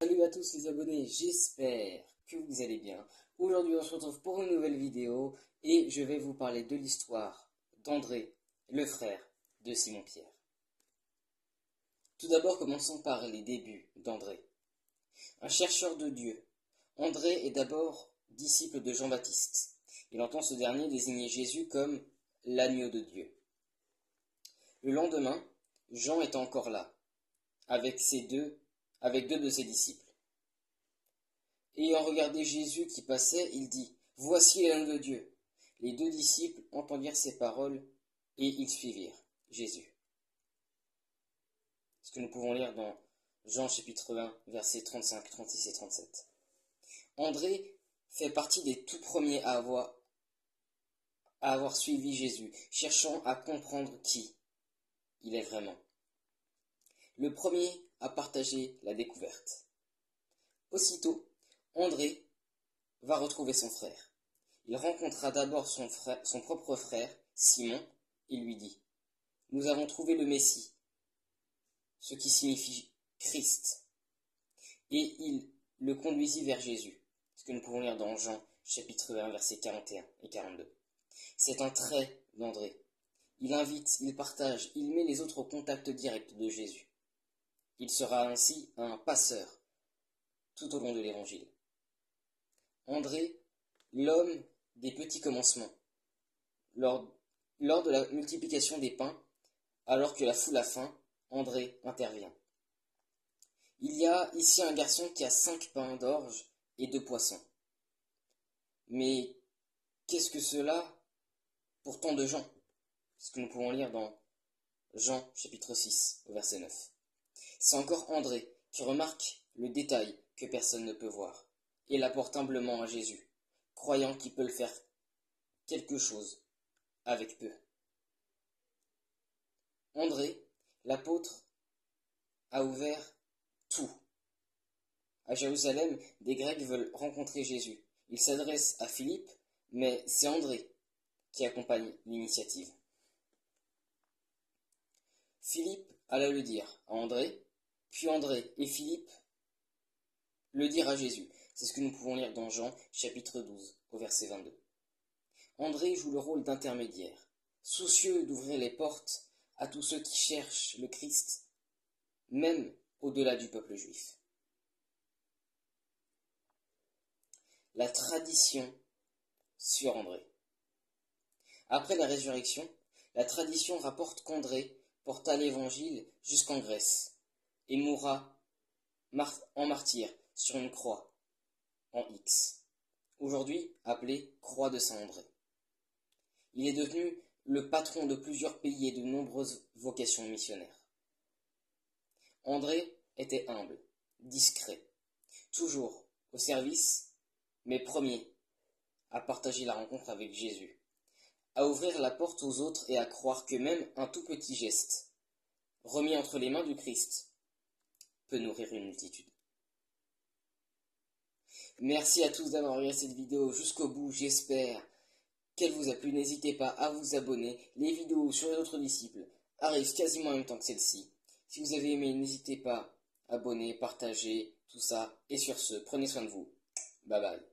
Salut à tous les abonnés, j'espère que vous allez bien. Aujourd'hui on se retrouve pour une nouvelle vidéo et je vais vous parler de l'histoire d'André, le frère de Simon-Pierre. Tout d'abord commençons par les débuts d'André. Un chercheur de Dieu, André est d'abord disciple de Jean-Baptiste. Il entend ce dernier désigner Jésus comme l'agneau de Dieu. Le lendemain, Jean est encore là, avec deux de ses disciples. Ayant regardé Jésus qui passait, il dit, « Voici l'agneau de Dieu. » Les deux disciples entendirent ces paroles et ils suivirent Jésus. Ce que nous pouvons lire dans Jean chapitre 1, versets 35, 36 et 37. André fait partie des tout premiers à avoir suivi Jésus, cherchant à comprendre qui il est vraiment. Le premier à partager la découverte. Aussitôt, André va retrouver son frère. Il rencontra d'abord son propre frère, Simon, et lui dit, « Nous avons trouvé le Messie, ce qui signifie Christ. » Et il le conduisit vers Jésus, ce que nous pouvons lire dans Jean, chapitre 1, versets 41 et 42. C'est un trait d'André. Il invite, il partage, il met les autres au contact direct de Jésus. Il sera ainsi un passeur tout au long de l'Évangile. André, l'homme des petits commencements. Lors de la multiplication des pains, alors que la foule a faim, André intervient. Il y a ici un garçon qui a 5 pains d'orge et 2 poissons. Mais qu'est-ce que cela pour tant de gens? Ce que nous pouvons lire dans Jean chapitre 6 au verset 9. C'est encore André qui remarque le détail que personne ne peut voir et l'apporte humblement à Jésus, croyant qu'il peut le faire quelque chose avec peu. André, l'apôtre, a ouvert tout. À Jérusalem, des Grecs veulent rencontrer Jésus. Ils s'adressent à Philippe, mais c'est André qui accompagne l'initiative. Philippe alla le dire à André, puis André et Philippe le dirent à Jésus. C'est ce que nous pouvons lire dans Jean, chapitre 12, au verset 22. André joue le rôle d'intermédiaire, soucieux d'ouvrir les portes à tous ceux qui cherchent le Christ, même au-delà du peuple juif. La tradition sur André. Après la résurrection, la tradition rapporte qu'André porta l'évangile jusqu'en Grèce et mourra en martyr sur une croix en X, aujourd'hui appelée croix de Saint-André. Il est devenu le patron de plusieurs pays et de nombreuses vocations missionnaires. André était humble, discret, toujours au service, mais premier à partager la rencontre avec Jésus, à ouvrir la porte aux autres et à croire que même un tout petit geste, remis entre les mains du Christ, peut nourrir une multitude. Merci à tous d'avoir regardé cette vidéo jusqu'au bout, j'espère qu'elle vous a plu. N'hésitez pas à vous abonner, les vidéos sur les autres disciples arrivent quasiment en même temps que celle-ci. Si vous avez aimé, n'hésitez pas à abonner, partager, tout ça, et sur ce, prenez soin de vous. Bye bye.